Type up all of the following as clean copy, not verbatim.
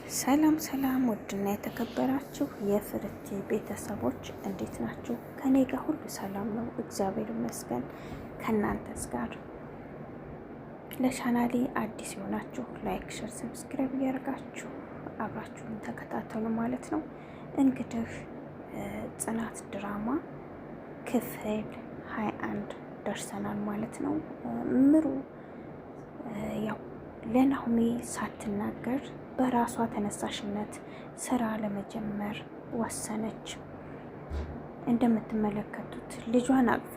ሰላም ሰላም፣ ውድና የተከበራችሁ የፍርት ቤተሰቦች እንዴት ናችሁ? ከኔ ጋር ሁሉ ሰላም ነው፣ እግዚአብሔር ይመስገን። ከእናንተስ ጋር? ለቻናሌ አዲስ የሆናችሁ ላይክ፣ ሸር፣ ሰብስክራይብ እያደረጋችሁ አብራችሁን ተከታተሉ ማለት ነው። እንግዲህ ጽናት ድራማ ክፍል 21 ደርሰናል ማለት ነው። ምሩ ያው ለናሆሜ ሳትናገር በራሷ ተነሳሽነት ስራ ለመጀመር ወሰነች። እንደምትመለከቱት ልጇን አቅፋ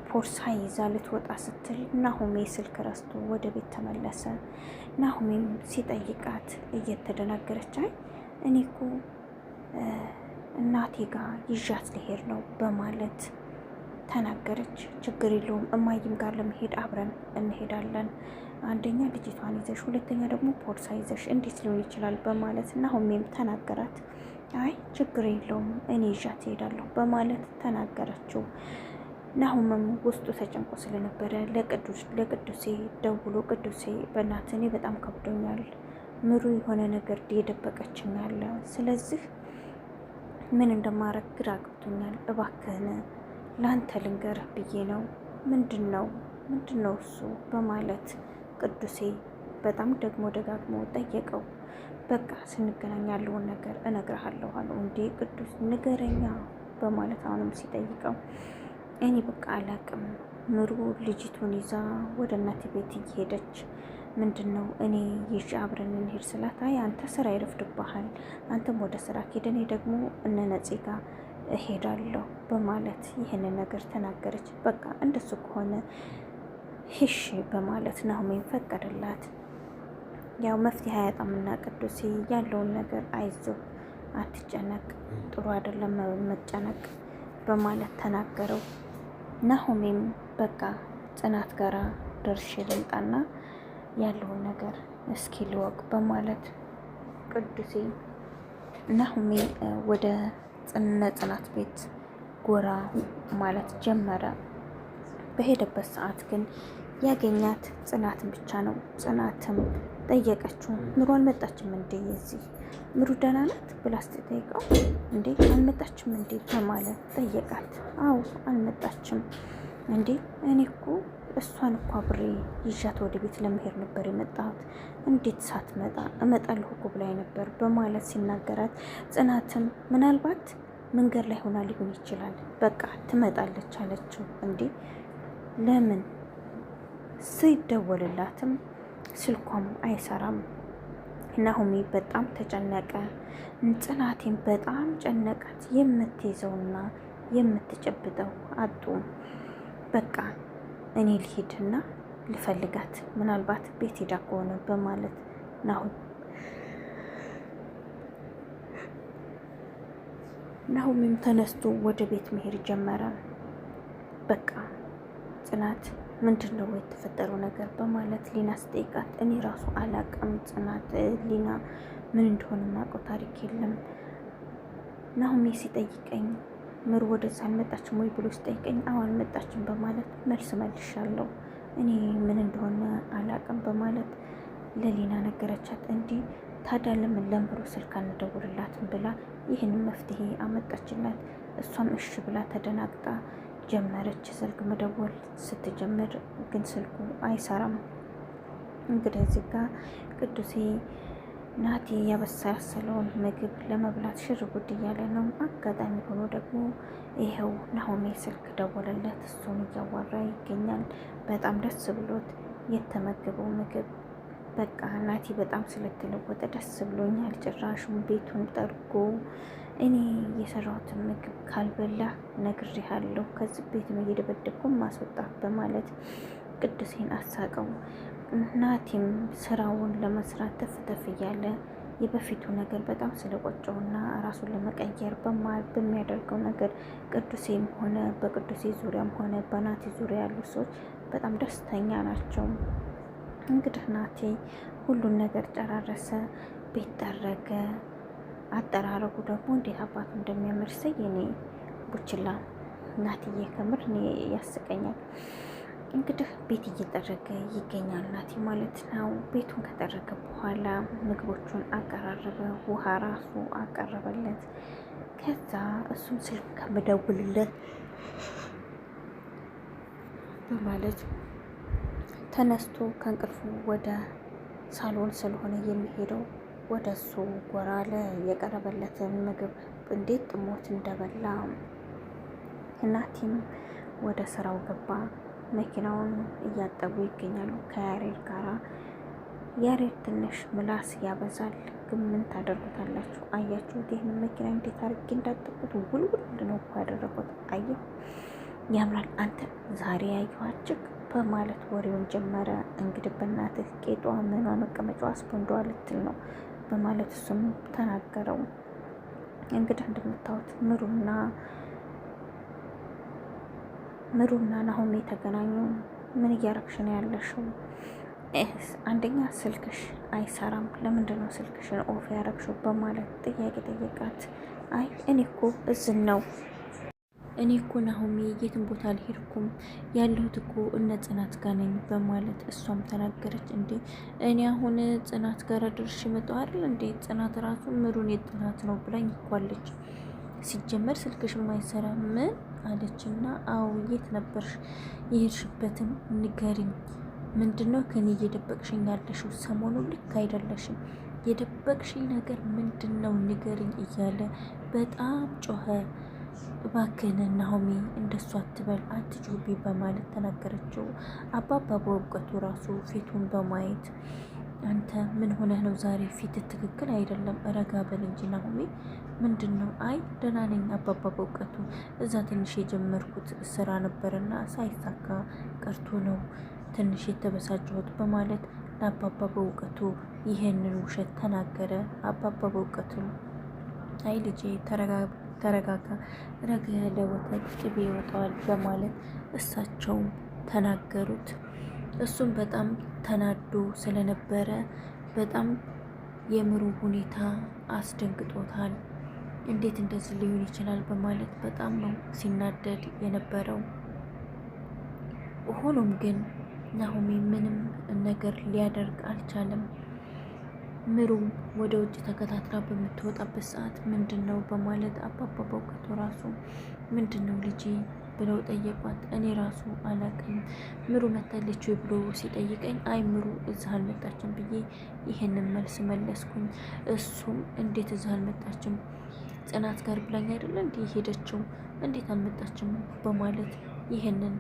ፖርሳ ይዛ ልትወጣ ስትል ናሆሜ ስልክ ረስቶ ወደ ቤት ተመለሰ። ናሆሜም ሲጠይቃት እየተደናገረች አይ እኔ እኮ እናቴ ጋር ይዣት ልሄድ ነው በማለት ተናገረች። ችግር የለውም እማይም ጋር ለመሄድ አብረን እንሄዳለን። አንደኛ ልጅቷን ይዘሽ፣ ሁለተኛ ደግሞ ፖርሳ ይዘሽ እንዴት ሊሆን ይችላል በማለት ናሆሜም ተናገራት። አይ ችግር የለውም እኔ ይዣት እሄዳለሁ በማለት ተናገረችው። ናሆምም ውስጡ ተጨንቆ ስለነበረ ለቅዱሴ ደውሎ ቅዱሴ በእናትህ እኔ በጣም ከብዶኛል፣ ምሩ የሆነ ነገር የደበቀችኝ አለ፣ ስለዚህ ምን እንደማረግ ግራ ገብቶኛል፣ እባክህን ለአንተ ልንገርህ ብዬ ነው። ምንድን ነው እሱ በማለት ቅዱሴ በጣም ደግሞ ደጋግሞ ጠየቀው። በቃ ስንገናኝ ያለውን ነገር እነግርሃለሁ አለው። እንዴ ቅዱስ ንገረኛ በማለት አሁንም ሲጠይቀው እኔ በቃ አላቅም፣ ምሩ ልጅቱን ይዛ ወደ እናቴ ቤት እየሄደች ምንድን ነው እኔ ይዤ አብረን እንሄድ ስላት አይ አንተ ስራ ይረፍድብሃል፣ አንተም ወደ ስራ ሄደ፣ እኔ ደግሞ እነ ነፂ ጋር እሄዳለሁ በማለት ይህንን ነገር ተናገረች። በቃ እንደሱ ከሆነ ሂሽ በማለት ናሆሜን ፈቀደላት። ያው መፍትሄ አያጣምና ቅዱሴ ያለውን ነገር አይዞህ፣ አትጨነቅ፣ ጥሩ አይደለም መጨነቅ በማለት ተናገረው። ናሆሜም በቃ ጽናት ጋራ ደርሼ ልምጣና ያለውን ነገር እስኪ ልወቅ በማለት ቅዱሴ ናሆሜ ወደ ጽናት ቤት ጎራ ማለት ጀመረ። በሄደበት ሰዓት ግን ያገኛት ጽናትን ብቻ ነው። ጽናትም ጠየቀችው፣ ምሩ አልመጣችም እንዴ? የዚህ ምሩ ደህና ናት ብላ ስትጠይቀው እንዴ አልመጣችም እንዴ በማለት ጠየቃት። አዎ አልመጣችም እንዴ፣ እኔ እኮ እሷን እኮ አብሬ ይዣት ወደ ቤት ለመሄድ ነበር የመጣሁት፣ እንዴት ሳትመጣ እመጣለሁ እኮ ብላኝ ነበር በማለት ሲናገራት፣ ጽናትም ምናልባት መንገድ ላይ ሆና ሊሆን ይችላል፣ በቃ ትመጣለች አለችው። እንዴ ለምን? ሲደወልላትም ስልኳም አይሰራም። ናሆሜ በጣም ተጨነቀ። ጽናቴን በጣም ጨነቃት። የምትይዘውና የምትጨብጠው አጡ። በቃ እኔ ልሂድና ልፈልጋት፣ ምናልባት ቤት ሄዳ ከሆነ በማለት ናሆሜም ተነስቶ ወደ ቤት መሄድ ጀመረ። በቃ ጽናት ምንድን ነው የተፈጠረው ነገር በማለት ሊና ስጠይቃት እኔ ራሱ አላቅም ጽናት፣ ሊና ምን እንደሆነ ማውቀው ታሪክ የለም። ናሆሜ ሲጠይቀኝ ምሩ ወደዛ አልመጣችም ወይ ብሎ ሲጠይቀኝ አዎ አልመጣችም በማለት መልስ መልሻለሁ። እኔ ምን እንደሆነ አላቅም በማለት ለሊና ነገረቻት። እንዲህ ታዲያ ለምን ለምሩ ስልክ አንደውልላትም ብላ ይህንን መፍትሄ አመጣችላት። እሷም እሺ ብላ ተደናግጣ ጀመረች ስልክ መደወል። ስትጀምር ግን ስልኩ አይሰራም። እንግዲህ እዚህ ጋ ቅዱሴ ናቲ ያበሳሰለውን ምግብ ለመብላት ሽር ጉድ እያለ ነው። አጋጣሚ ሆኖ ደግሞ ይኸው ናሆሜ ስልክ ደወለለት። እሱን እያዋራ ይገኛል። በጣም ደስ ብሎት የተመገበው ምግብ በቃ ናቲ በጣም ስለተለወጠ ደስ ብሎኛል፣ ጭራሹን ቤቱን ጠርጎ እኔ የሰራሁትን ምግብ ካልበላ ነግሬሃለሁ፣ ከዚህ ቤት ነው እየደበደብኩ ማስወጣት በማለት ቅዱሴን አሳቀው። ናቲም ስራውን ለመስራት ተፍተፍ እያለ የበፊቱ ነገር በጣም ስለቆጨውና ራሱን ለመቀየር በሚያደርገው ነገር ቅዱሴም ሆነ በቅዱሴ ዙሪያም ሆነ በናቲ ዙሪያ ያሉ ሰዎች በጣም ደስተኛ ናቸው። እንግዲህ ናቲ ሁሉን ነገር ጨራረሰ፣ ቤት ጠረገ። አጠራረጉ ደግሞ እንዴት አባቱ እንደሚያምር ሰይ እኔ ቡችላ ናትዬ ከምር እኔ ያስቀኛል። እንግዲህ ቤት እየጠረገ ይገኛል ናቲ ማለት ነው። ቤቱን ከጠረገ በኋላ ምግቦቹን አቀራረበ፣ ውሃ ራሱ አቀረበለት። ከዛ እሱም ስልክ ከምደውልለት በማለት ተነስቶ ከእንቅልፉ ወደ ሳሎን ስለሆነ የሚሄደው ወደ እሱ ጎራ አለ። የቀረበለትን ምግብ እንዴት ጥሞት እንደበላ ናቲም ወደ ስራው ገባ። መኪናውን እያጠቡ ይገኛሉ ከያሬድ ጋራ። ያሬድ ትንሽ ምላስ ያበዛል፣ ግን ምን ታደርጉታላችሁ? አያችሁት? ይህን መኪና እንዴት አድርጌ እንዳጠቁት ውልውል ነው እኮ ያደረጉት። አየሁ ያምራል። አንተ ዛሬ ያየኋችሁ በማለት ወሬውን ጀመረ። እንግዲህ በእናትህ ቄጧ ምኗ መቀመጫዋ አስፖንዷ ልትል ነው በማለት እሱም ተናገረው። እንግዲህ እንደምታዩት ምሩና ናሆም የተገናኙ። ምን እያረግሽ ነው ያለሽው? አንደኛ ስልክሽ አይሰራም፣ ለምንድን ነው ስልክሽን ኦፍ ያረግሽው? በማለት ጥያቄ ጠየቃት። አይ እኔ እኮ እዝን ነው እኔ እኮ ናሆሜ የትም ቦታ አልሄድኩም ያለሁት እኮ እነ ጽናት ጋር ነኝ በማለት እሷም ተናገረች። እንዴ እኔ አሁን ጽናት ጋር ደርሼ መጣሁ አይደል እንዴ? ጽናት ራሱ ምሩን የጽናት ነው ብላኝ እኮ አለች። ሲጀመር ስልክሽ ማይሰራ ምን አለችና፣ አዎ የት ነበርሽ? የሄድሽበትን ንገሪኝ። ምንድነው ከኔ እየደበቅሽኝ ያለሽው? ሰሞኑን ልክ አይደለሽም። የደበቅሽኝ ነገር ምንድነው? ንገሪኝ እያለ በጣም ጮኸ። እባክህን ናሆሜ እንደሱ አትበል አትጩቢ በማለት ተናገረችው። አባባ በእውቀቱ ራሱ ፊቱን በማየት አንተ ምን ሆነህ ነው ዛሬ? ፊት ትክክል አይደለም፣ ረጋ በል እንጂ ናሆሜ ምንድን ነው? አይ ደህና ነኝ አባባ በእውቀቱ፣ እዛ ትንሽ የጀመርኩት ስራ ነበርና ሳይሳካ ቀርቶ ነው ትንሽ የተበሳጨሁት በማለት ለአባባ በእውቀቱ ይሄንን ውሸት ተናገረ። አባባ በእውቀቱ አይ ልጄ ተረጋጋ፣ ረጋ ያለ ወተት ቅቤ ይወጣዋል በማለት እሳቸው ተናገሩት። እሱም በጣም ተናዶ ስለነበረ በጣም የምሩ ሁኔታ አስደንግጦታል። እንዴት እንደዚህ ሊሆን ይችላል በማለት በጣም ነው ሲናደድ የነበረው። ሆኖም ግን ናሆሜ ምንም ነገር ሊያደርግ አልቻለም። ምሩም ወደ ውጭ ተከታትላ በምትወጣበት ሰዓት ምንድን ነው በማለት አባባ በእውቀቱ ራሱ ምንድን ነው ልጄ ብለው ጠየቋት። እኔ ራሱ አላቅም ምሩ መታለች ብሎ ሲጠይቀኝ አይ ምሩ እዚህ አልመጣችም ብዬ ይሄንን መልስ መለስኩኝ። እሱም እንዴት እዚህ አልመጣችም? ጽናት ጋር ብላኝ አይደለ እንዲህ ሄደችው፣ እንዴት አልመጣችም? በማለት ይሄንን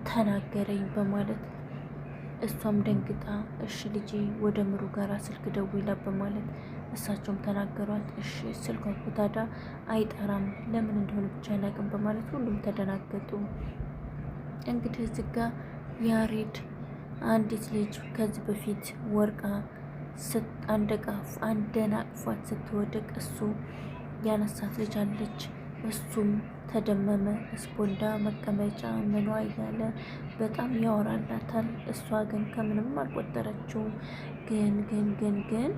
ተናገረኝ በማለት እሷም ደንግጣ እሺ ልጄ ወደ ምሩ ጋራ ስልክ ደውላ በማለት እሳቸውም ተናገሯት። እሺ ስልኳ እኮ ታዲያ አይጠራም ለምን እንደሆነ ብቻ አላውቅም በማለት ሁሉም ተደናገጡ። እንግዲህ እዚህ ጋ ያሬድ አንዲት ልጅ ከዚህ በፊት ወርቃ አንደናቅፏት ስትወድቅ እሱ ያነሳት ልጅ አለች። እሱም ተደመመ። ስፖንዳ መቀመጫ ምኗ እያለ በጣም ያወራላታል። እሷ ግን ከምንም አልቆጠረችውም። ግን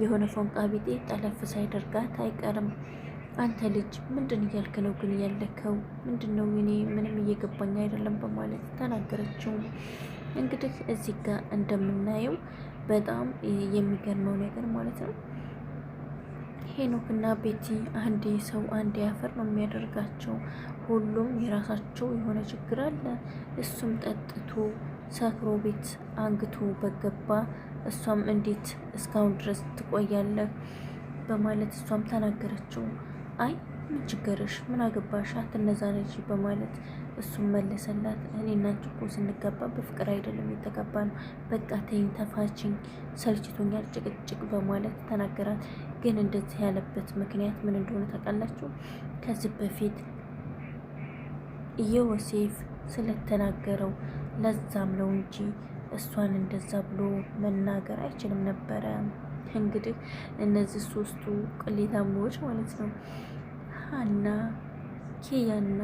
የሆነ ፎንቃ ቢጤ ጠለፍ ሳይደርጋት አይቀርም። አንተ ልጅ ምንድን እያልክ ነው ግን ያለከው? ምንድን ነው? እኔ ምንም እየገባኝ አይደለም በማለት ተናገረችው። እንግዲህ እዚህ ጋር እንደምናየው በጣም የሚገርመው ነገር ማለት ነው ሄኖክና ቤቲ አንዴ ሰው አንዴ አፈር ነው የሚያደርጋቸው። ሁሉም የራሳቸው የሆነ ችግር አለ። እሱም ጠጥቶ ሰክሮ ቤት አንግቶ በገባ። እሷም እንዴት እስካሁን ድረስ ትቆያለህ በማለት እሷም ተናገረችው። አይ ምን ችግርሽ? ምን አገባሽ? አትነዛነጂ በማለት እሱም መለሰላት። እኔ እና አንቺ እኮ ስንጋባ በፍቅር አይደለም የተጋባ ነው። በቃ ተይኝ፣ ተፋችኝ፣ ሰልችቶኛል ጭቅጭቅ በማለት ተናገራት። ግን እንደዚህ ያለበት ምክንያት ምን እንደሆነ ታውቃላችሁ? ከዚህ በፊት ዮሴፍ ስለተናገረው ለዛም ነው እንጂ እሷን እንደዛ ብሎ መናገር አይችልም ነበረ። እንግዲህ እነዚህ ሶስቱ ቅሌታሞች ማለት ነው ሀና፣ ኪያና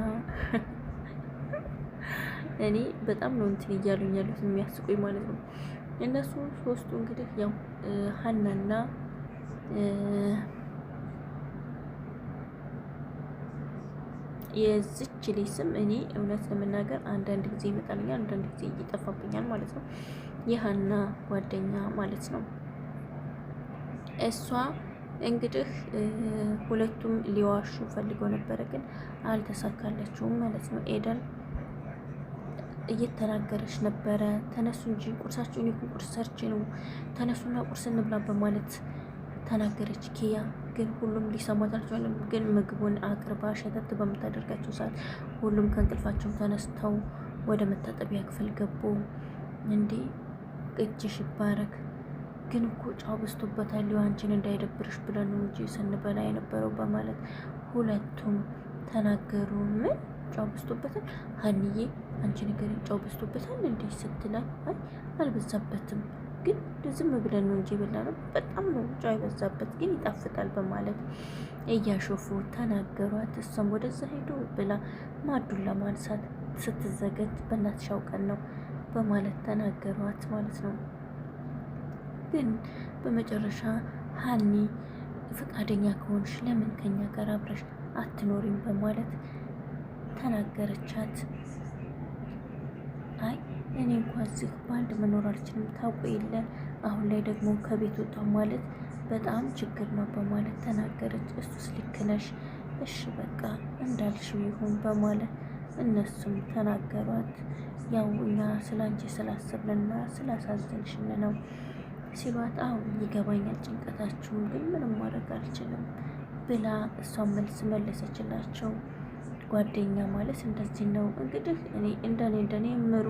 እኔ በጣም ነው እንትን እያሉኝ ያሉት የሚያስቁኝ ማለት ነው። እነሱ ሶስቱ እንግዲህ ያው ሀናና የዝች ልጅ ስም እኔ እውነት ለመናገር አንዳንድ ጊዜ ይመጣልኛል፣ አንዳንድ ጊዜ ይጠፋብኛል ማለት ነው። የሀና ጓደኛ ማለት ነው። እሷ እንግዲህ ሁለቱም ሊዋሹ ፈልገው ነበረ፣ ግን አልተሳካለችውም ማለት ነው። ኤደን እየተናገረች ነበረ። ተነሱ እንጂ ቁርሳችሁን፣ ቁርስ ሰርች ነው፣ ተነሱና ቁርስ እንብላ በማለት ተናገረች። ኪያ ግን ሁሉም ሊሰማት አልቻለም። ግን ምግቡን አቅርባ ሸተት በምታደርጋቸው ሰዓት ሁሉም ከእንቅልፋቸው ተነስተው ወደ መታጠቢያ ክፍል ገቡ። እንዴ እጅሽ ይባረክ፣ ግን እኮ ጨው በዝቶበታል፣ አንቺን እንዳይደብርሽ ብለን ነው እንጂ ስንበላ የነበረው በማለት ሁለቱም ተናገሩ። ምን ጨው በዝቶበታል? ሀኒዬ አንቺ ነገር ጨው በዝቶበታል እንዴ ስትላት፣ አይ አልበዛበትም፣ ግን ዝም ብለን ነው እንጂ የበላነው፣ በጣም ነው ጨው የበዛበት፣ ግን ይጣፍጣል በማለት እያሾፉ ተናገሯት። እሷም ወደዛ ሄዶ ብላ ማዱን ለማንሳት ስትዘገጅ በእናትሽ አውቀን ነው በማለት ተናገሯት ማለት ነው። ግን በመጨረሻ ሀኒ ፈቃደኛ ከሆንሽ ለምን ከኛ ጋር አብረሽ አትኖሪም በማለት ተናገረቻት። አይ እኔ እንኳን እዚህ በአንድ መኖር አልችልም፣ ታውቁ የለ አሁን ላይ ደግሞ ከቤት ወጣ ማለት በጣም ችግር ነው በማለት ተናገረች። እሱስ ልክ ነሽ፣ እሺ በቃ እንዳልሽው ይሁን በማለት እነሱም ተናገሯት። ያው እኛ ስለ አንቺ ስላሰብንና ስላሳዘንሽን ነው ሲሏት፣ አሁን ይገባኛል ጭንቀታችሁን፣ ግን ምንም ማድረግ አልችልም ብላ እሷን መልስ መለሰችላቸው። ጓደኛ ማለት እንደዚህ ነው እንግዲህ። እኔ እንደኔ ምሩ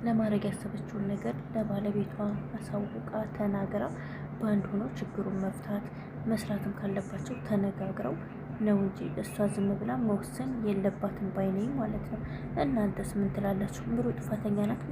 ለማድረግ ያሰበችውን ነገር ለባለቤቷ አሳውቃ ተናግራ በአንድ ሆኖ ችግሩን መፍታት መስራትም ካለባቸው ተነጋግረው ነው እንጂ እሷ ዝም ብላ መወሰን የለባትም ባይነኝ ማለት ነው። እናንተስ ምን ትላላችሁ? ምሩ ጥፋተኛ ናት?